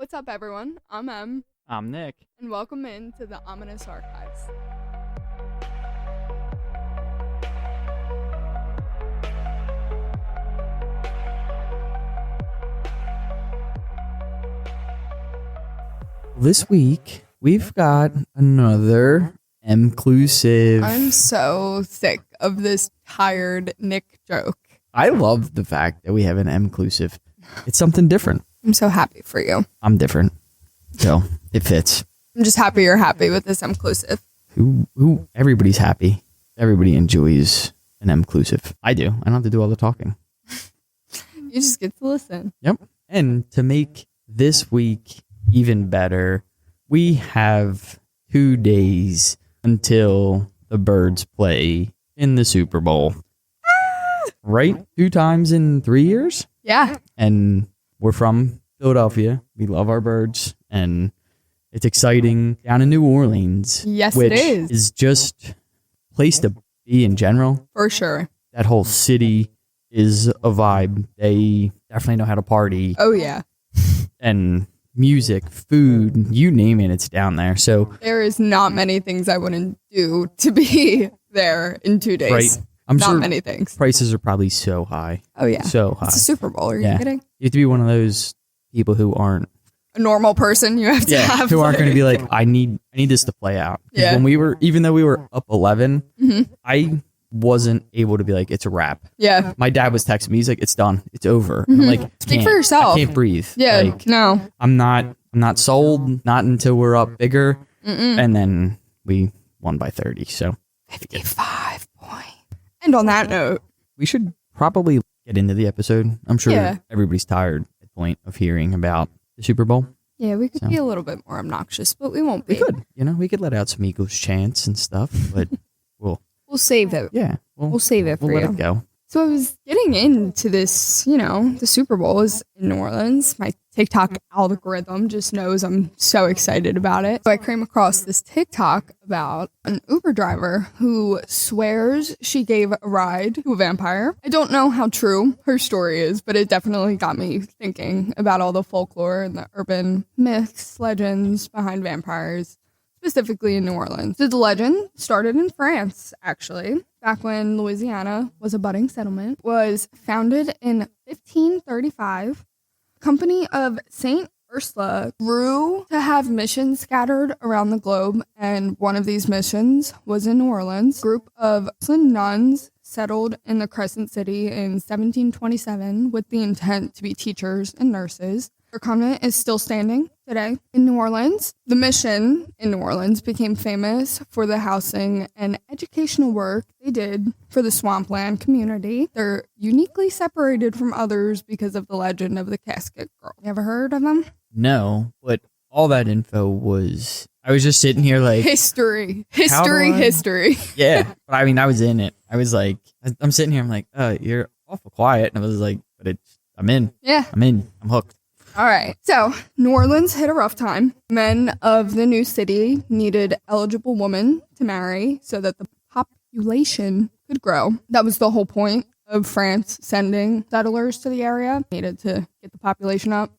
What's up, everyone? I'm Em, I'm Nick. and welcome into the Ominous Archives. This week, we've got another inclusive. I'm so sick of this tired Nick joke. I love the fact that we have an inclusive. It's something different. I'm so happy for you. I'm different. So it fits. I'm just happy you're happy with this inclusive. Who everybody's happy. Everybody enjoys an inclusive. I do. I don't have to do all the talking. You just get to listen. Yep. And to make this week even better, we have 2 days until the Birds play in the Super Bowl. Right? 2 times in 3 years? Yeah. And we're from Philadelphia. We love our Birds. And it's exciting down in New Orleans. Yes, which it is. is just a place to be in general. For sure. That whole city is a vibe. They definitely know how to party. Oh, yeah. And music, food, you name it, it's down there. So There is not many things I wouldn't do to be there in 2 days. right, I'm not sure many things. prices are probably so high. Oh, yeah. So high. It's a Super Bowl. Are you Yeah. kidding? You have to be one of those people who aren't A normal person you have to have. who aren't going to be like, I need this to play out. 'Cause Yeah. when even though we were up 11, Mhm. I wasn't able to be like, it's a wrap. Yeah. My dad was texting me, he's like, it's done, it's over. And I'm like, Speak can't. for yourself. I can't breathe. Yeah. Like, No. I'm not sold, not until we're up bigger. And then we won by 30. So 55 points. And on that note, we should probably get into the episode. I'm sure Yeah. everybody's tired at the point of hearing about the Super Bowl. yeah, we could So. be a little bit more obnoxious, but we won't We be. could, we could let out some Eagles chants and stuff, but We'll save it. yeah, We'll save it for we'll let you. it go. So I was getting into this, the Super Bowl is in New Orleans. My TikTok algorithm just knows I'm so excited about it. So I came across this TikTok about an Uber driver who swears she gave a ride to a vampire. I don't know how true her story is, but it definitely got me thinking about all the folklore and the urban myths, legends behind vampires, specifically in New Orleans. The legend started in France, actually, back when Louisiana was a budding settlement, was founded in 1535. Company of Saint Ursula grew to have missions scattered around the globe, and one of these missions was in New Orleans. A group of nuns settled in the Crescent City in 1727 with the intent to be teachers and nurses. Their convent is still standing today in New Orleans. The mission in New Orleans became famous for the housing and educational work they did for the swampland community. They're uniquely separated from others because of the legend of the Casket Girl. You ever heard of them? No, but all that info was, I was just sitting here like, History. How do I- History. yeah. But I mean, I was in it. I was like, I'm sitting here, I'm like, you're awful quiet. And I was like, but I'm in. Yeah. I'm hooked. All right. So, New Orleans hit a rough time. Men of the new city needed eligible women to marry so that the population could grow. That was the whole point of France sending settlers to the area. Needed to get the population up.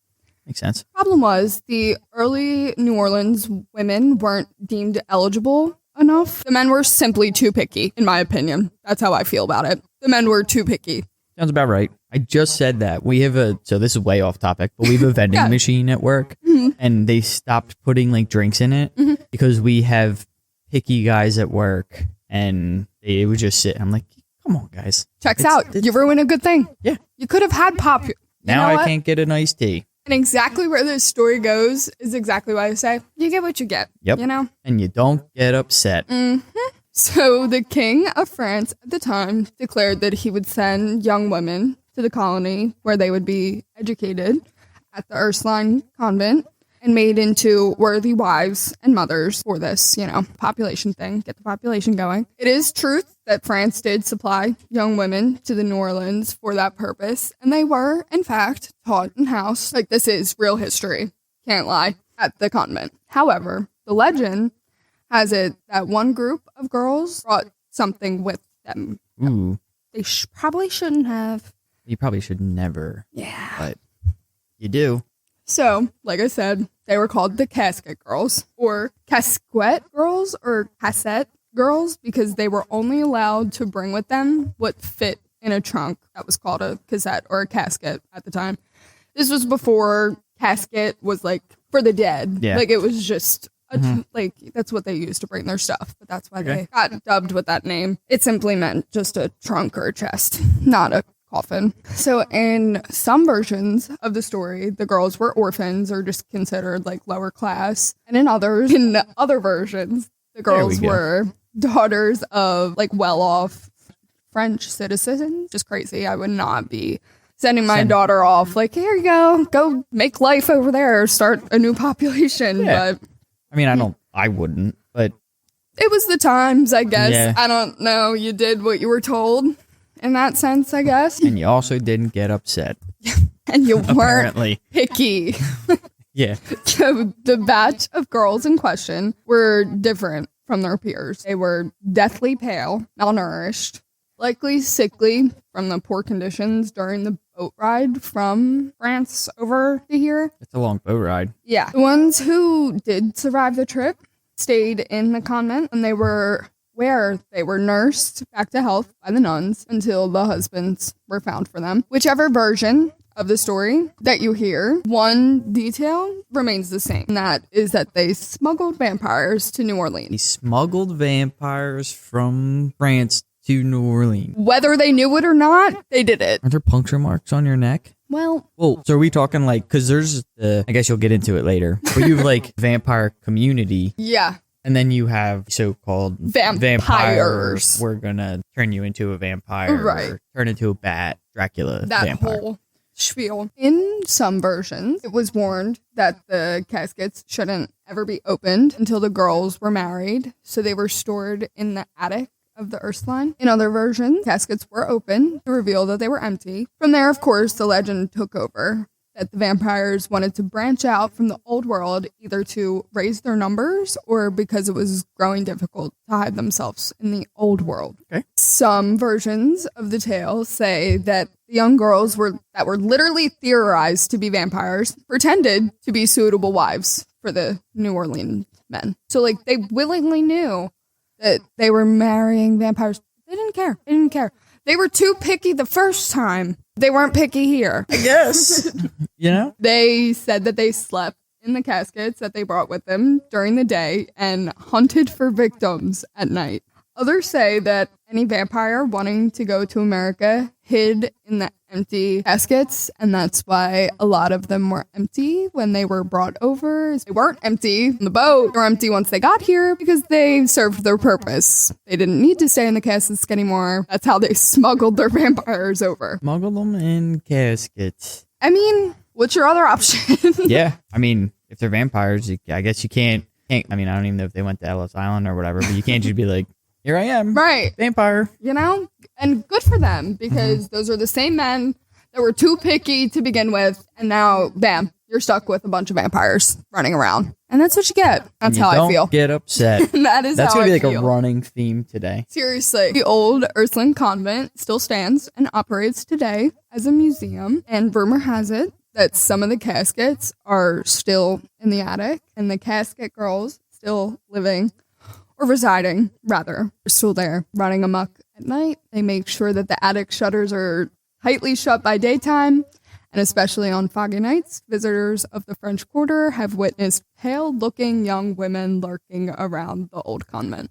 Makes sense. Problem was, the early New Orleans women weren't deemed eligible enough. The men were simply too picky, in my opinion. That's how I feel about it. The men were too picky. Sounds about right. I just said that. We have so this is way off topic, but we have a vending Yeah. machine at work, and they stopped putting like drinks in it because we have picky guys at work, and they would just sit. I'm like, come on, guys. Checks It's- out. it's- You ruined a good thing. Yeah. You could have had pop. Now know I what? can't get an iced tea. And exactly where this story goes is exactly why I say, you get what you get. Yep. You know? And you don't get upset. So the king of France at the time declared that he would send young women to the colony where they would be educated at the Ursuline convent and made into worthy wives and mothers for this, population thing, get the population going. It is truth that France did supply young women to the New Orleans for that purpose, and they were, in fact, taught in house. Like, this is real history, can't lie, at the convent. However, the legend has it that one group of girls brought something with them. Ooh, They probably shouldn't have. you probably should never, Yeah. but you do. So, like I said, they were called the casket girls, or casquette girls, or cassette girls, because they were only allowed to bring with them what fit in a trunk that was called a cassette or a casket at the time. This was before casket was like for the dead. Yeah. Like it was just like that's what they used to bring their stuff, but that's why they got dubbed with that name. It simply meant just a trunk or a chest, not a coffin. So in some versions of the story, the girls were orphans or just considered like lower class, and in other versions, the girls were daughters of like well-off French citizens. Just crazy. I would not be sending my daughter off like, here you go make life over there, start a new population. But I mean, I wouldn't, but it was the times, I guess. Yeah. I don't know. You did what you were told in that sense, I guess. and you also didn't get upset. And you weren't Apparently. picky. Yeah. So the batch of girls in question were different from their peers. They were deathly pale, malnourished, likely sickly from the poor conditions during the boat ride from France over to here. It's a long boat ride. Yeah. The ones who did survive the trip stayed in the convent, and where they were nursed back to health by the nuns until the husbands were found for them. Whichever version of the story that you hear, one detail remains the same. And that is that they smuggled vampires to New He Orleans. smuggled vampires from France to New Orleans. Whether they knew it or not, they did it. Are there puncture marks on your neck? Well, Well, so are we talking like, because there's I guess you'll get into it later, but you have like vampire community, yeah. and then you have so-called Vampires. We're gonna turn you into a vampire, Right. or turn into a bat, Dracula, That vampire. whole spiel. In some versions, it was warned that the caskets shouldn't ever be opened until the girls were married, so they were stored in the attic of the Ursuline. In other versions, caskets were open to reveal that they were empty. From there, of course, the legend took over that the vampires wanted to branch out from the old world, either to raise their numbers or because it was growing difficult to hide themselves in the old world. Okay. Some versions of the tale say that the young girls that were literally theorized to be vampires pretended to be suitable wives for the New Orleans men. So like they willingly knew that they were marrying vampires. They didn't care. They didn't care. They were too picky the first time. They weren't picky here. I guess. You know? They said that they slept in the caskets that they brought with them during the day and hunted for victims at night. Others say that any vampire wanting to go to America hid in the empty caskets, and that's why a lot of them were empty when they were brought over. They weren't empty on the boat. They were empty once they got here because they served their purpose. They didn't need to stay in the caskets anymore. That's how they smuggled their vampires over. Smuggle them in caskets. I mean, what's your other option? Yeah. I mean, if they're vampires, I guess you can't. I mean, I don't even know if they went to Ellis Island or whatever, but you can't just be like, here I am. Right. Vampire. You know? And good for them, because those are the same men that were too picky to begin with, and now, bam, you're stuck with a bunch of vampires running around. And that's what you get. That's how I feel. Get upset. That is That's how gonna I be like feel. a running theme today. Seriously. The old Ursuline convent still stands and operates today as a museum, and rumor has it that some of the caskets are still in the attic, and the casket girls still living, or residing, rather, are still there, running amok at night. They make sure that the attic shutters are tightly shut by daytime, and especially on foggy nights, visitors of the French Quarter have witnessed pale-looking young women lurking around the old convent.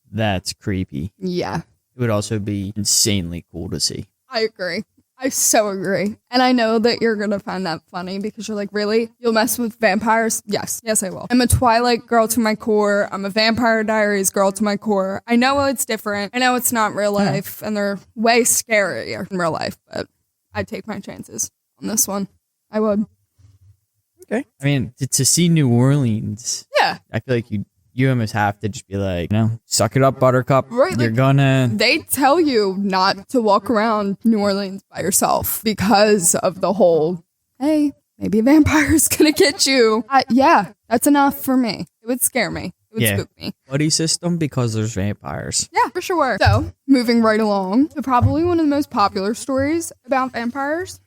That's creepy. Yeah, It would also be insanely cool to see. I agree. I so agree. And I know that you're going to find that funny because you're like, really? You'll mess with vampires? Yes. Yes, I will. I'm a Twilight girl to my core. I'm a Vampire Diaries girl to my core. I know it's different. I know it's not real life, and they're way scarier in real life, but I'd take my chances on this one. I would. Okay. I mean, to see New Orleans, Yeah. I feel like you almost have to just be like, suck it up, Buttercup. Right, You're like- gonna. They tell you not to walk around New Orleans by yourself because of the whole, hey, maybe a vampire's gonna get you. Yeah, that's enough for me. It would scare me. It would spook me. Buddy system because there's vampires. Yeah, for sure. So, moving right along to probably one of the most popular stories about vampires,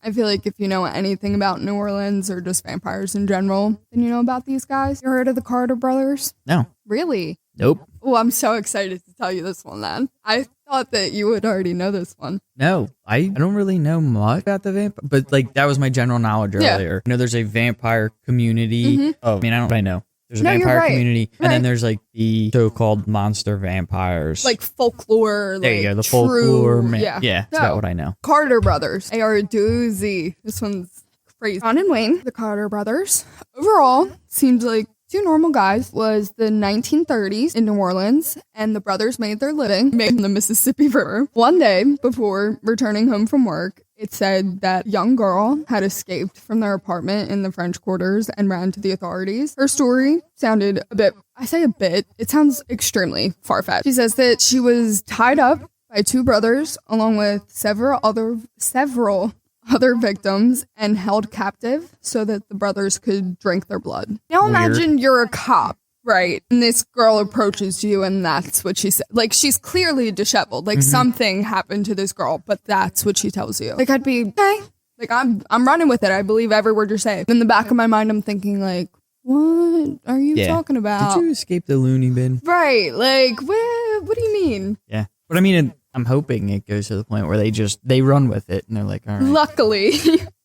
I feel like if you know anything about New Orleans or just vampires in general, then you know about these guys. You heard of the Carter brothers? No. Really? Nope. Oh, I'm so excited to tell you this one then. I thought that you would already know this one. No, I don't really know much about the vampire, but like that was my general knowledge earlier. I know there's a vampire community. Oh, I mean, I know. There's a vampire community, and then there's like the so-called monster vampires. Like folklore. There you go, the folklore. Yeah, that's about what I know. Carter brothers. They are a doozy. This one's crazy. John and Wayne, the Carter brothers. Overall, seems like two normal guys. Was the 1930s in New Orleans, and the brothers made their living making the Mississippi River. One day before returning home from work, it said that a young girl had escaped from their apartment in the French Quarters and ran to the authorities. Her story sounded it sounds extremely far-fetched. She says that she was tied up by two brothers along with several other victims and held captive so that the brothers could drink their blood. Now imagine you're a cop, right? And this girl approaches you and that's what she said. Like, she's clearly disheveled. Like, something happened to this girl, but that's what she tells you. Like, I'd be, okay. Like, I'm running with it. I believe every word you're saying. In the back of my mind, I'm thinking, like, what are you talking about? Did you escape the loony bin? Right. Like, what do you mean? Yeah. But I mean, I'm hoping it goes to the point where they run with it and they're like, all right. Luckily,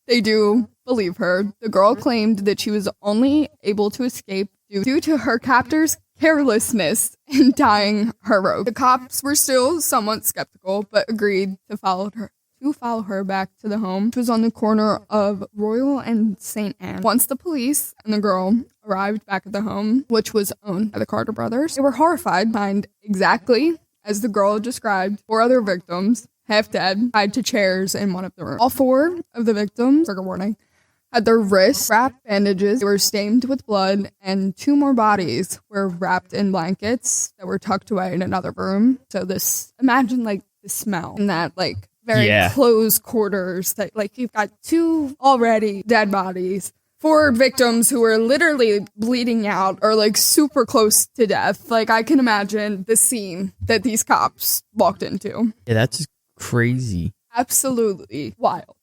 they do believe her. The girl claimed that she was only able to escape due to her captor's carelessness in tying her rope. The cops were still somewhat skeptical, but agreed to follow her back to the home, which was on the corner of Royal and St. Anne. Once the police and the girl arrived back at the home, which was owned by the Carter brothers, they were horrified to find exactly as the girl described 4 other victims, half dead, tied to chairs in one of the rooms. All 4 of the victims, trigger warning, had their wrists wrapped bandages. They were stained with blood, and 2 more bodies were wrapped in blankets that were tucked away in another room. So imagine like the smell in that like very close quarters that like you've got 2 already dead bodies. 4 victims who were literally bleeding out or like super close to death. Like, I can imagine the scene that these cops walked into. Yeah, that's crazy. Absolutely wild.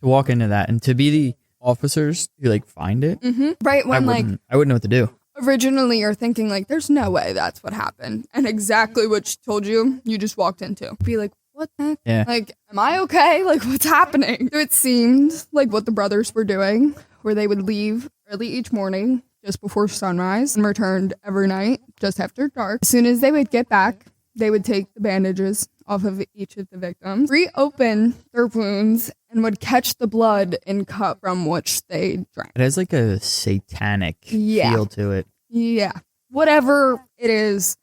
To walk into that and to be the officers who like find it. Right when I wouldn't know what to do. Originally, you're thinking like, there's no way that's what happened. And exactly what she told you, you just walked into. Be like, what the heck? Yeah. Like, am I okay? Like, what's happening? So it seemed like what the brothers were doing, where they would leave early each morning, just before sunrise, and returned every night, just after dark. As soon as they would get back, they would take the bandages off of each of the victims, reopen their wounds, and would catch the blood in cup from which they drank. It has like a satanic feel to it. Yeah. Whatever it is,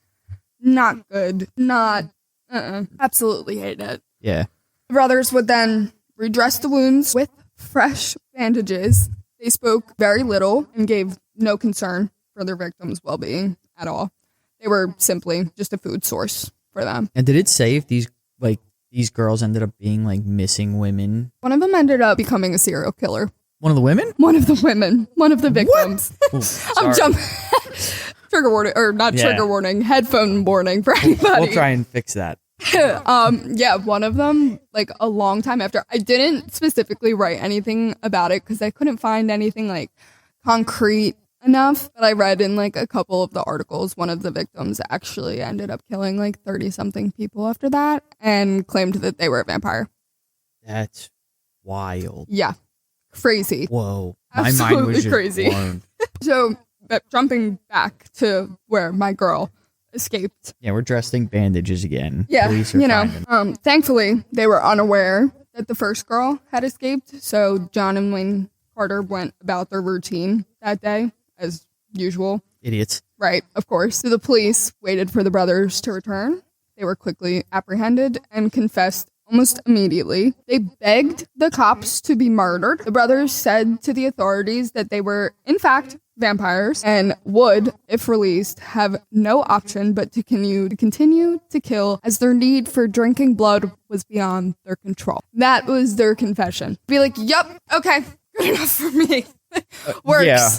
not good. Not, absolutely hate it. Yeah. The brothers would then redress the wounds with fresh bandages. They spoke very little and gave no concern for their victims' well-being at all. They were simply just a food source for them. And did it say if these girls ended up being like missing women? One of them ended up becoming a serial killer. One of the women? One of the women. One of the victims. I'm jumping. Trigger warning, or not trigger warning, headphone warning for anybody. We'll try and fix that. One of them, like a long time after. I didn't specifically write anything about it because I couldn't find anything like concrete enough. But I read in like a couple of the articles, one of the victims actually ended up killing like 30-something people after that and claimed that they were a vampire. That's wild. Yeah. Crazy. Whoa. Absolutely my mind was just crazy. blown. So, jumping back to where my girl escaped. Yeah, we're dressing bandages again. Yeah, Police are thankfully, they were unaware that the first girl had escaped. So, John and Wayne Carter went about their routine that day, as usual. Idiots. Right, of course. So, the police waited for the brothers to return. They were quickly apprehended and confessed almost immediately. They begged the cops to be murdered. The brothers said to the authorities that they were, in fact, vampires and would, if released, have no option but to continue to kill as their need for drinking blood was beyond their control. That was their confession. Be like, yep, okay, good enough for me. Works. Yeah.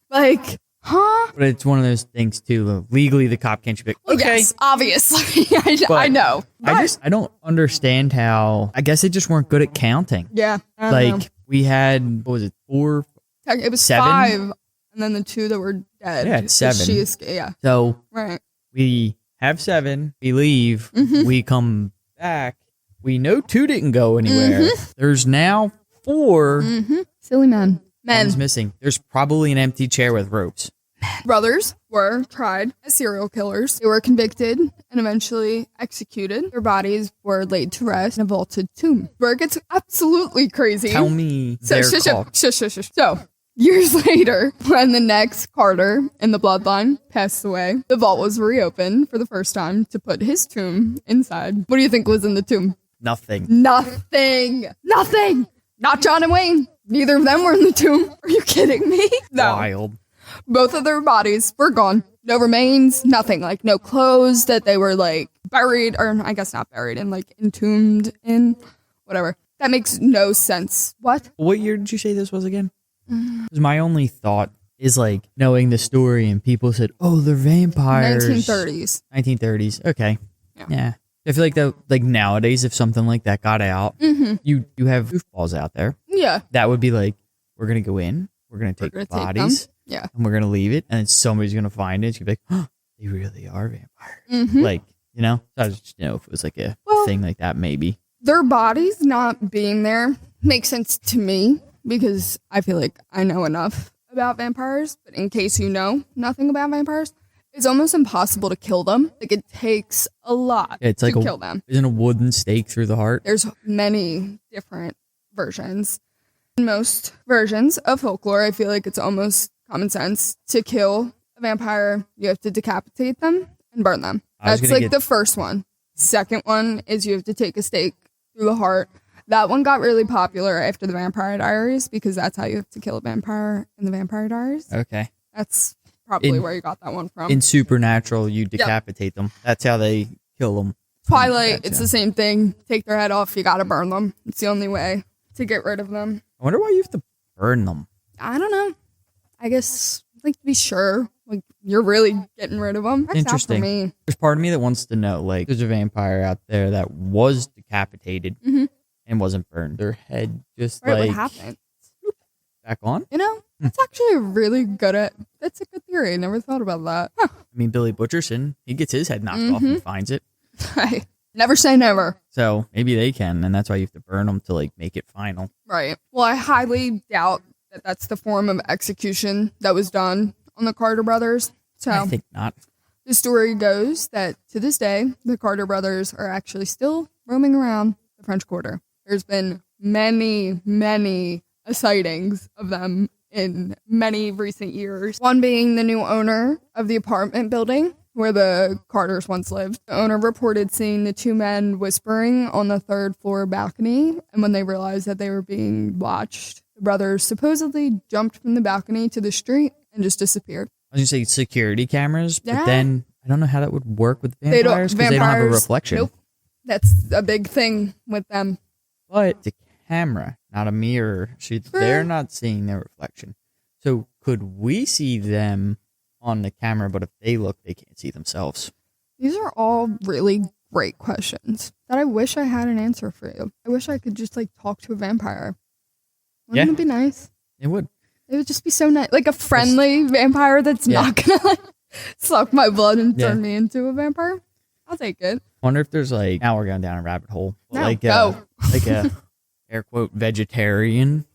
Like, Huh? But it's one of those things too. Legally, the cop can't just be like, Well, okay. yes, obviously. I know. I don't understand how. I guess they just weren't good at counting. Yeah. I don't know. We had, what was it, 4? It was 7? 5, and then the 2 that were dead. Yeah, it's 7. She escaped. Yeah. So Right. we have 7. We leave. Mhm. We come back. We know 2 didn't go anywhere. There's now 4. Silly men. One's missing. There's probably an empty chair with ropes. Brothers were tried as serial killers. They were convicted and eventually executed. Their bodies were laid to rest in a vaulted tomb. Where it gets absolutely crazy. Tell me their call. So, years later, when the next Carter in the bloodline passed away, the vault was reopened for the first time to put his tomb inside. What do you think was in the tomb? Nothing. Nothing. Not John and Wayne. Neither of them were in the tomb. Are you kidding me? No. Wild. Both of their bodies were gone. No remains, nothing. Like, no clothes that they were, like, buried, or I guess not buried, and, like, entombed in. Whatever. That makes no sense. What? What year did you say this was again? 'Cause my only thought is, like, knowing the story and people said, oh, they're vampires. 1930s. 1930s. Okay. Yeah. I feel like nowadays, if something like that got out, you have goofballs out there. Yeah. That would be like, we're going to go in, we're going to take the bodies, Yeah. and we're going to leave it, and then somebody's going to find it. It's going to be like, oh, they really are vampires. Like, you know? I was just, if it was like a thing like that, maybe. Their bodies not being there makes sense to me because I feel like I know enough about vampires. But in case you know nothing about vampires, it's almost impossible to kill them. Like, it takes a lot It's to like kill them. Isn't a wooden stake through the heart? There's many different versions. In most versions of folklore, I feel like it's almost common sense to kill a vampire. You have to decapitate them and burn them. That's like the first one. Second one is you have to take a stake through the heart. That one got really popular after the Vampire Diaries because that's how you have to kill a vampire in the Vampire Diaries. Okay. That's probably where you got that one from. In Supernatural, you decapitate them. That's how they kill them. Twilight, it's the same thing. Take their head off, you gotta burn them. It's the only way to get rid of them. I wonder why you have to burn them. I don't know. I guess, like, to be sure, like, you're really getting rid of them. That's Interesting. Not for me. There's part of me that wants to know, like, there's a vampire out there that was decapitated and wasn't burned. Their head just, What happened? back on. You know, that's actually that's a good theory. I never thought about that. Huh. I mean, Billy Butcherson, he gets his head knocked off and finds it. Right. Never say never. So maybe they can, and that's why you have to burn them to, like, make it final. Right. Well, I highly doubt that that's the form of execution that was done on the Carter brothers. So I think not. The story goes that to this day, the Carter brothers are actually still roaming around the French Quarter. There's been many sightings of them in many recent years. One being the new owner of the apartment building where the Carters once lived. The owner reported seeing the 2 men whispering on the 3rd floor balcony, and when they realized that they were being watched, the brothers supposedly jumped from the balcony to the street and just disappeared. I was going to say security cameras, but then I don't know how that would work with vampires because they don't have a reflection. Nope. That's a big thing with them. But it's a camera, not a mirror. So they're not seeing their reflection. So could we see them on the camera, but if they look, they can't see themselves? These are all really great questions that I wish I had an answer for you. I wish I could just, like, talk to a vampire. Wouldn't it be nice? It would. It would just be so nice. Like a friendly vampire that's not going to, like, suck my blood and turn me into a vampire. I'll take it. Wonder if there's, like, now we're going down a rabbit hole. No, like go. Like a air quote vegetarian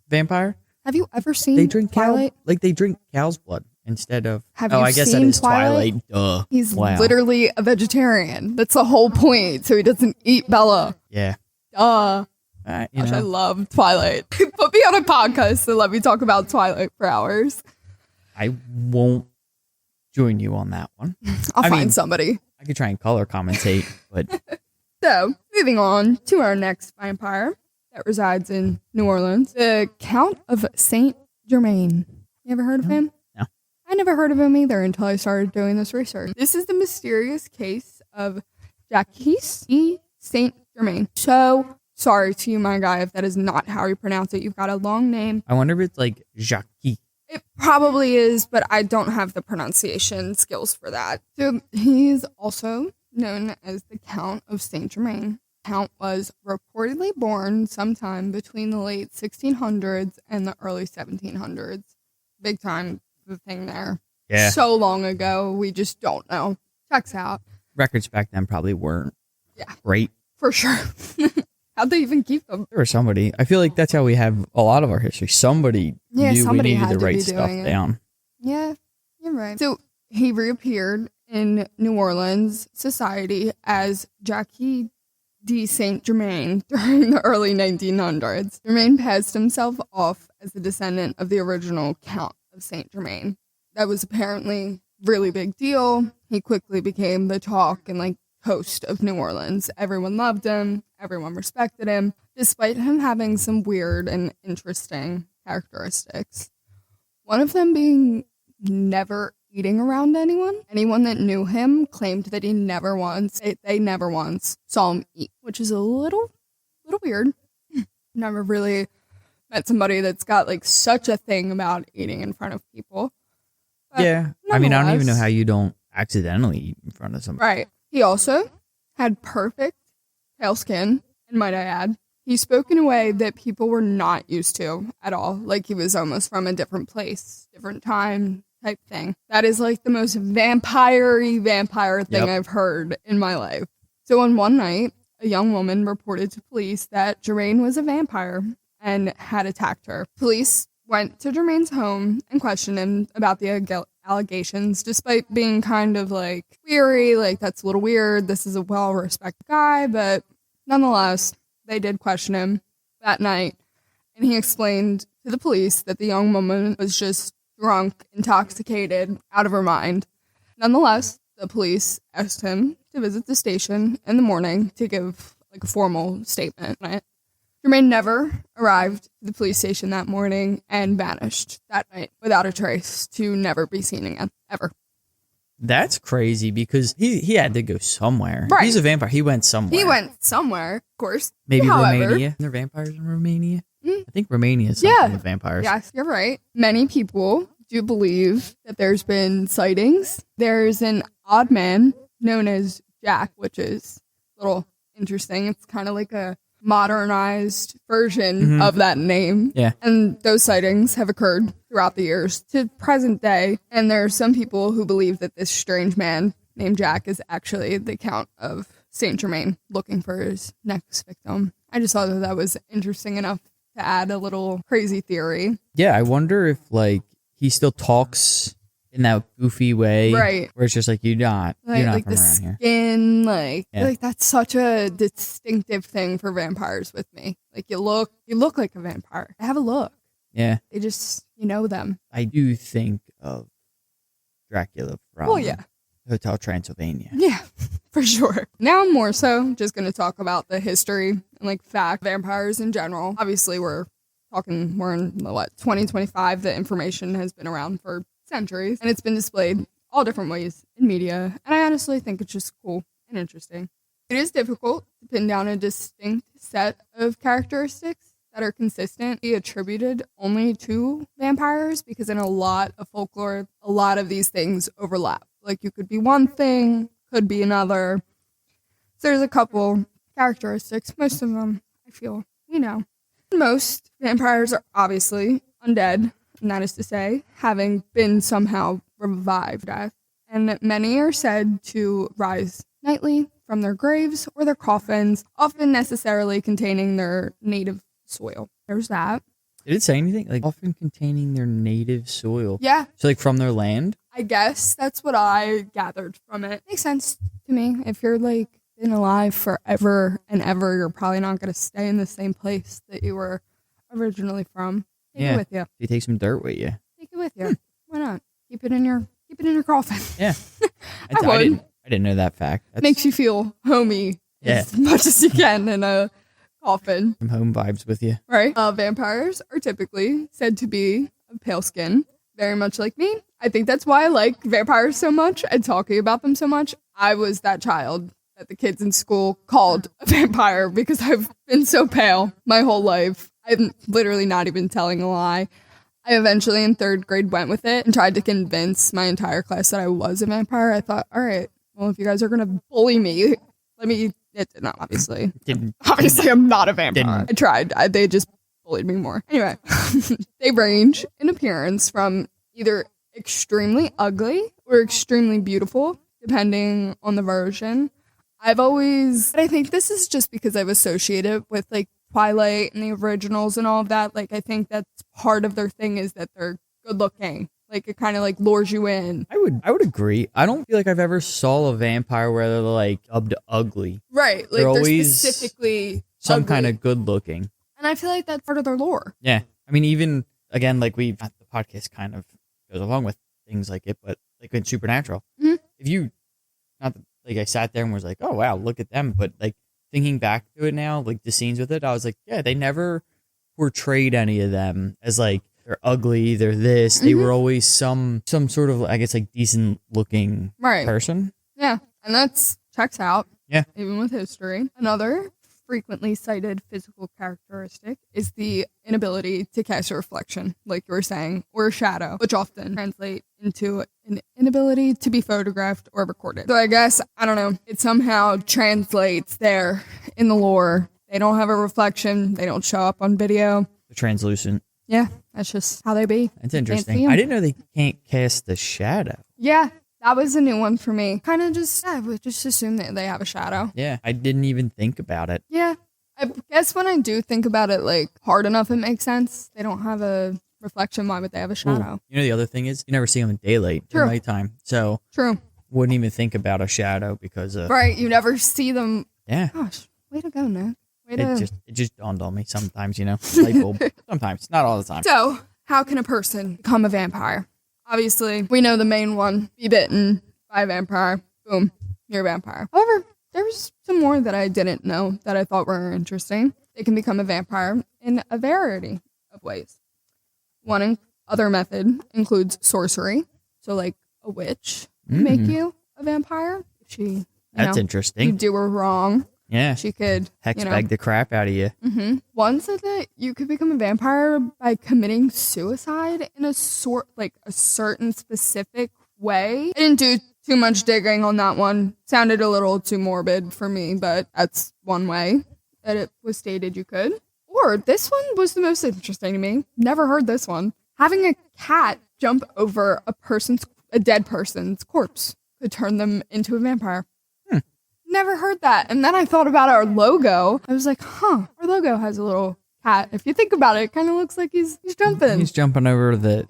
vampire. Have you ever seen They drink Twilight? they drink cow's blood instead of. Have you I guess that seen is Twilight. Duh. He's literally a vegetarian. That's the whole point. So he doesn't eat Bella. Yeah. Gosh, I love Twilight. Put me on a podcast and let me talk about Twilight for hours. I won't join you on that one. I'll find somebody. I could try and color commentate, but So, moving on to our next vampire that resides in New Orleans, the Count of Saint Germain. You ever heard of him? No. I never heard of him either until I started doing this research. This is the mysterious case of Jacques Saint Germain. So sorry to you, my guy, if that is not how you pronounce it. You've got a long name. I wonder if it's like Jacques. It probably is, but I don't have the pronunciation skills for that. So he's also known as the Count of Saint Germain. Count was reportedly born sometime between the late 1600s and the early 1700s. Big time the thing there. Yeah. So long ago, we just don't know. Checks out. Records back then probably weren't great. For sure. How'd they even keep them? There was somebody. I feel like that's how we have a lot of our history. Somebody knew somebody we needed had to to write be stuff doing it. down. Yeah, you're right. So he reappeared in New Orleans society as Jacques de Saint Germain during the early 1900s. Germain passed himself off as the descendant of the original Count of Saint Germain. That was apparently a really big deal. He quickly became the talk and host of New Orleans. Everyone loved him. Everyone respected him, despite him having some weird and interesting characteristics. One of them being never eating around anyone. Anyone that knew him claimed that they never once saw him eat, which is a little weird. Never really met somebody that's got such a thing about eating in front of people. But yeah. I mean, I don't even know how you don't accidentally eat in front of somebody. Right. He also had perfect pale skin, and might I add, he spoke in a way that people were not used to at all. Like he was almost from a different place, different time type thing. That is the most vampire thing I've heard in my life. So on one night, a young woman reported to police that Germain was a vampire and had attacked her. Police went to Germain's home and questioned him about the allegations, despite being kind of weary, that's a little weird. This is a well-respected guy, but nonetheless, they did question him that night. And he explained to the police that the young woman was just drunk, intoxicated, out of her mind. Nonetheless, the police asked him to visit the station in the morning to give a formal statement on it. Germain never arrived to the police station that morning and vanished that night without a trace, to never be seen again, ever. That's crazy because he had to go somewhere. Right. He's a vampire. He went somewhere. He went somewhere, of course. Maybe However, Romania. Are there vampires in Romania? I think Romania is something with vampires. Yes, you're right. Many people do believe that there's been sightings. There's an odd man known as Jack, which is a little interesting. It's kind of like a modernized version of that name. Yeah. And those sightings have occurred throughout the years to present day. And there are some people who believe that this strange man named Jack is actually the Count of Saint Germain looking for his next victim. I just thought that was interesting enough to add a little crazy theory. Yeah, I wonder if he still talks in that goofy way, right? Where it's just you're not from the around skin, here. That's such a distinctive thing for vampires with me. You look like a vampire. They have a look. Yeah, they just know them. I do think of Dracula from Hotel Transylvania. Yeah, for sure. Now more so, just going to talk about the history and fact vampires in general. Obviously, we're in 2025. The information has been around for centuries, and it's been displayed all different ways in media, and I honestly think it's just cool and interesting. It is difficult to pin down a distinct set of characteristics that are consistent, be attributed only to vampires, because in a lot of folklore, a lot of these things overlap. You could be one thing, could be another. So there's a couple characteristics, most of them I feel we know. Most vampires are obviously undead, and that is to say, having been somehow revived death. And many are said to rise nightly from their graves or their coffins, often necessarily containing their native soil. There's that. Did it say anything? Often containing their native soil. Yeah. So from their land? I guess that's what I gathered from it. Makes sense to me. If you're been alive forever and ever, you're probably not going to stay in the same place that you were originally from. Take it with you. You take some dirt with you. Take it with you. Why not? Keep it in your coffin. Yeah. I didn't know that fact. Makes you feel homey as much as you can in a coffin. Some home vibes with you. Right. Vampires are typically said to be of pale skin, very much like me. I think that's why I like vampires so much and talking about them so much. I was that child that the kids in school called a vampire because I've been so pale my whole life. I'm literally not even telling a lie. I eventually in 3rd grade went with it and tried to convince my entire class that I was a vampire. I thought, all right, well, if you guys are going to bully me, it did not, obviously. Obviously, I'm not a vampire. I tried. They just bullied me more. Anyway, they range in appearance from either extremely ugly or extremely beautiful, depending on the version. I think this is just because I've associated with like Twilight and the originals and all of that. Like, I think that's part of their thing is that they're good looking. Like, it kind of like lures you in. I would agree. I don't feel like I've ever saw a vampire where they're like dubbed ugly. Right. Like, they're always specifically some ugly. kind of good looking. And I feel like that's part of their lore. Yeah. I mean, even again, like the podcast kind of goes along with things like it, but like in Supernatural, if you, not that, like I sat there and was like, oh wow, look at them, but like thinking back to it now, like the scenes with it, I was like, yeah, they never portrayed any of them as like they're ugly, they're this. They were always some sort of, I guess, like decent looking person. Yeah, and that's checks out. Yeah, even with history. Another frequently cited physical characteristic is the inability to cast a reflection, like you were saying, or a shadow, which often translate into an inability to be photographed or recorded. So I guess, I don't know, it somehow translates there in the lore. They don't have a reflection. They don't show up on video. They're translucent. Yeah, that's just how they be. That's interesting. I didn't know they can't cast the shadow. Yeah. That was a new one for me. Kind of just, I would just assume that they have a shadow. Yeah, I didn't even think about it. Yeah. I guess when I do think about it, like, hard enough, it makes sense. They don't have a reflection. Why would they have a shadow? Ooh. You know, the other thing is, you never see them in daylight or nighttime. So, true. Wouldn't even think about a shadow because of. Right, you never see them. Yeah. Gosh, way to go, Nick. It just dawned on me sometimes, you know, light bulb. Sometimes, not all the time. So, how can a person become a vampire? Obviously, we know the main one, be bitten by a vampire. Boom, you're a vampire. However, there's some more that I didn't know that I thought were interesting. They can become a vampire in a variety of ways. One other method includes sorcery. So, like, a witch can make you a vampire. That's interesting. You do her wrong. Yeah. She could bag the crap out of you. Mm-hmm. One said that you could become a vampire by committing suicide in a certain specific way. I didn't do too much digging on that one. Sounded a little too morbid for me, but that's one way that it was stated you could. Or this one was the most interesting to me. Never heard this one. Having a cat jump over a dead person's corpse could turn them into a vampire. Never heard that. And then I thought about our logo. I was like, our logo has a little cat. If you think about it, it kind of looks like he's jumping. He's jumping over the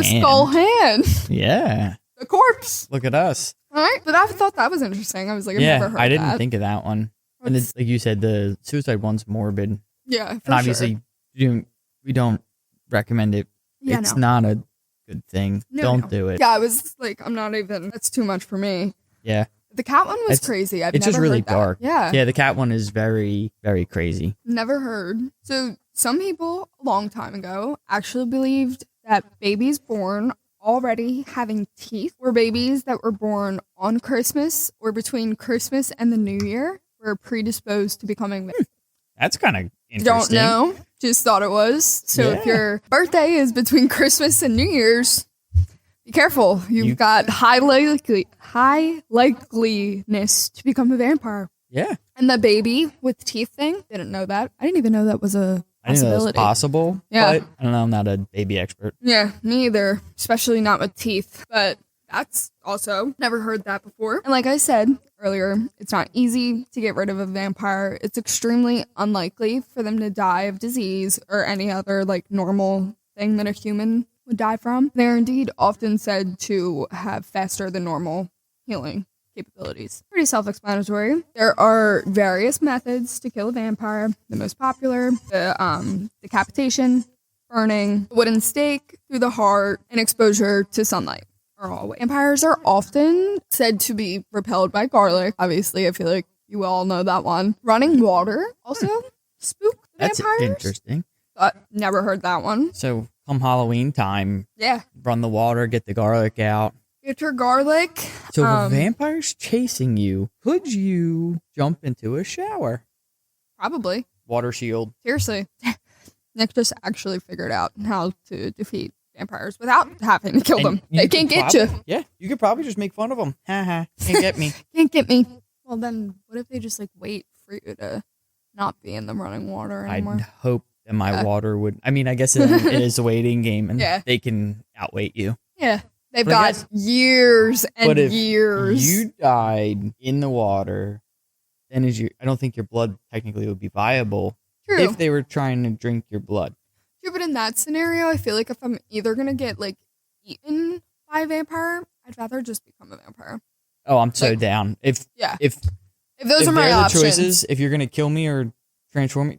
skull hand. Yeah. The corpse. Look at us. All right. But I thought that was interesting. I was like, I've never heard that. I didn't think of that one. And it's, like you said, the suicide one's morbid. Yeah, and obviously, we don't recommend it. Yeah, it's not a good thing. Don't do it. Yeah, I was like, that's too much for me. Yeah. The cat one was crazy. It's just really dark. Yeah. Yeah, the cat one is very, very crazy. Never heard. So some people a long time ago actually believed that babies born already having teeth were babies that were born on Christmas or between Christmas and the New Year were predisposed to becoming That's kind of interesting. Don't know. Just thought it was. So if your birthday is between Christmas and New Year's, be careful. You've got high likeliness to become a vampire. Yeah. And the baby with teeth thing, didn't know that. I didn't even know that was a possibility. I didn't know that was possible. Yeah. But I don't know. I'm not a baby expert. Yeah, me either. Especially not with teeth. But that's also never heard that before. And like I said earlier, it's not easy to get rid of a vampire. It's extremely unlikely for them to die of disease or any other like normal thing that a human would die from. They're indeed often said to have faster than normal healing capabilities. Pretty self-explanatory. There are various methods to kill a vampire. The most popular, the decapitation, burning, wooden stake through the heart, and exposure to sunlight are all ways. Vampires are often said to be repelled by garlic. Obviously, I feel like you all know that one. Running water also spook the vampires. That's interesting. But never heard that one. So come Halloween time, run the water, get the garlic out. Get your garlic. So if a vampire's chasing you, could you jump into a shower? Probably. Water shield. Seriously. Nick just actually figured out how to defeat vampires without having to kill And them. They can't get you. Yeah, you could probably just make fun of them. Haha, can't get me. Can't get me. Well, then what if they just like wait for you to not be in the running water anymore? I'd hope that my water would. I mean, I guess it is a waiting game, and they can outweight you. Yeah. They've But got years and but if years. you died in the water, then I don't think your blood technically would be viable. True. If they were trying to drink your blood. True, but in that scenario, I feel like if I'm either gonna get like eaten by a vampire, I'd rather just become a vampire. Oh, I'm so down. If those are my they're options, the choices, if you're gonna kill me or transform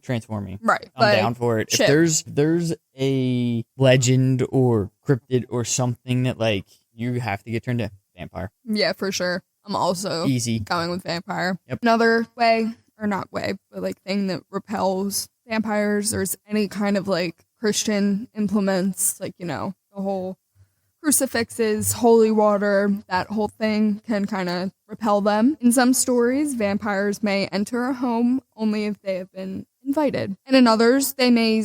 me. right? I'm down for it. Shit. If there's a legend or cryptid or something that like you have to get turned into vampire. Yeah, for sure. I'm also Easy. going with vampire. Yep. Another way, or not way, but like thing that repels vampires, there's any kind of like Christian implements, like, you know, the whole crucifixes, holy water, that whole thing can kind of repel them. In some stories, vampires may enter a home only if they have been invited. And in others, they may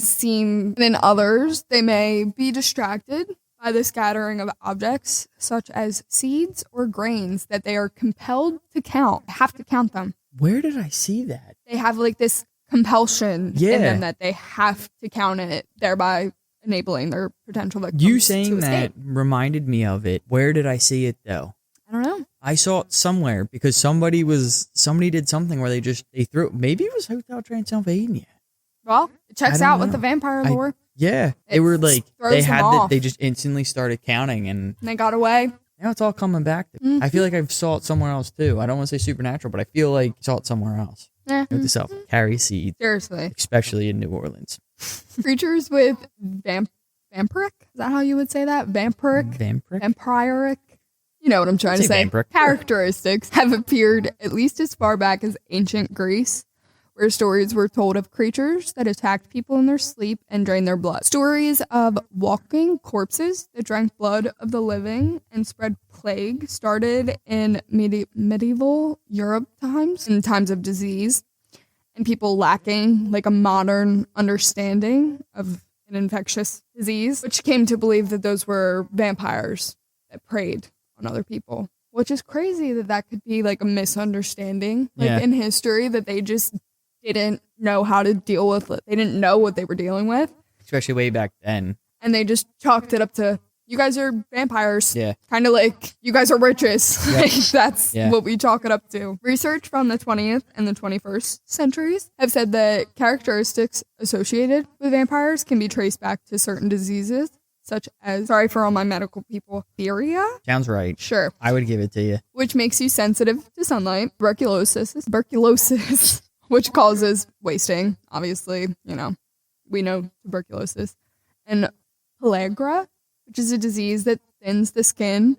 be distracted by the scattering of objects, such as seeds or grains, that they are compelled to count. They have to count them. Where did I see that? They have like this compulsion in them that they have to count it, thereby enabling their potential victims. You saying to that escape. reminded me of it. Where did I see it though? I don't know. I saw it somewhere because somebody did something where they threw, maybe it was Hotel Transylvania. Well, it checks out with the vampire lore. Yeah, they were like, they had off. they just instantly started counting and They got away. now it's all coming back to me. I feel like I saw it somewhere else too. I don't want to say supernatural, but I feel like I saw it somewhere else. Note this out. Carry seeds, Seriously. especially in New Orleans. Creatures with vampiric? Is that how you would say that? Vampiric? Vampiric? You know what I'm trying to say. Vampiric. Characteristics have appeared at least as far back as ancient Greece, where stories were told of creatures that attacked people in their sleep and drained their blood. Stories of walking corpses that drank blood of the living and spread plague started in medieval Europe times, in times of disease, and people lacking like a modern understanding of an infectious disease, which came to believe that those were vampires that preyed on other people. Which is crazy that could be like a misunderstanding in history, that they just didn't know how to deal with it. They didn't know what they were dealing with. Especially way back then. And they just chalked it up to, you guys are vampires. Yeah. Kind of like, you guys are witches. Yep. Like, that's what we chalk it up to. Research from the 20th and the 21st centuries have said that characteristics associated with vampires can be traced back to certain diseases, such as, sorry for all my medical people, diphtheria? Sounds right. Sure. I would give it to you. Which makes you sensitive to sunlight. Tuberculosis, which causes wasting, obviously, you know, we know tuberculosis. And pellagra, which is a disease that thins the skin.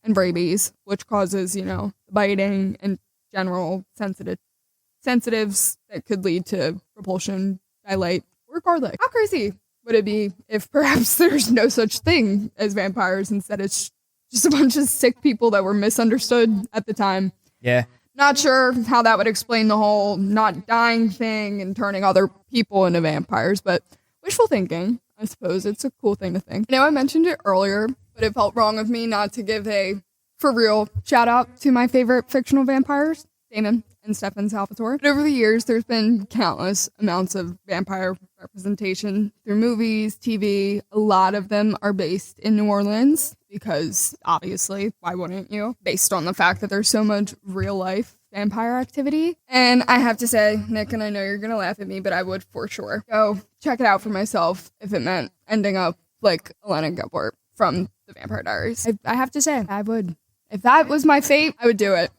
And rabies, which causes, you know, biting and general sensitives that could lead to repulsion, dilate, or garlic. How crazy would it be if perhaps there's no such thing as vampires, instead it's just a bunch of sick people that were misunderstood at the time? Yeah. Not sure how that would explain the whole not dying thing and turning other people into vampires, but wishful thinking, I suppose. It's a cool thing to think. I know I mentioned it earlier, but it felt wrong of me not to give a, for real, shout out to my favorite fictional vampires, Damon and Stefan Salvatore. But over the years, there's been countless amounts of vampire representation through movies, TV. A lot of them are based in New Orleans because, obviously, why wouldn't you? Based on the fact that there's so much real-life vampire activity. And I have to say, Nick, and I know you're going to laugh at me, but I would for sure go check it out for myself if it meant ending up like Elena Gilbert from The Vampire Diaries. I have to say, I would. If that was my fate, I would do it.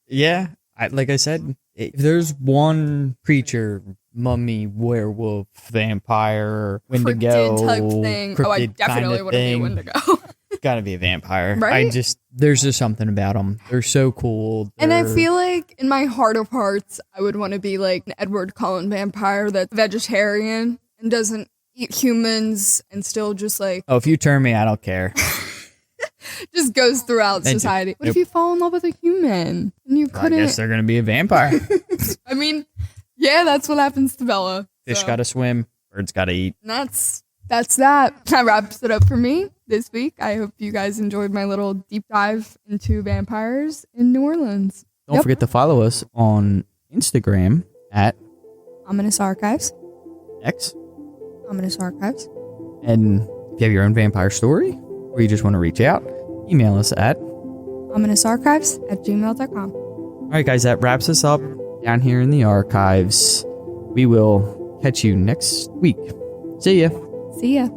Yeah. Like I said, if there's one creature, mummy, werewolf, vampire, Wendigo, cryptid type thing. Oh, I definitely want to be a Wendigo. Gotta be a vampire. Right? There's just something about them. They're so cool. And I feel like in my heart of hearts, I would want to be like an Edward Cullen vampire that's vegetarian and doesn't eat humans and still just like... Oh, if you turn me, I don't care. just goes throughout society. What if you fall in love with a human and you couldn't? I guess they're gonna be a vampire. I mean, yeah, that's what happens to Bella. Fish so. gotta swim. Birds gotta eat. And that's that. That wraps it up for me this week. I hope you guys enjoyed my little deep dive into vampires in New Orleans. Don't forget to follow us on Instagram at Ominous Archives. X. Ominous Archives. And if you have your own vampire story or you just want to reach out, email us at ominousarchives@gmail.com. All right, guys, that wraps us up down here in the archives. We will catch you next week. See ya. See ya.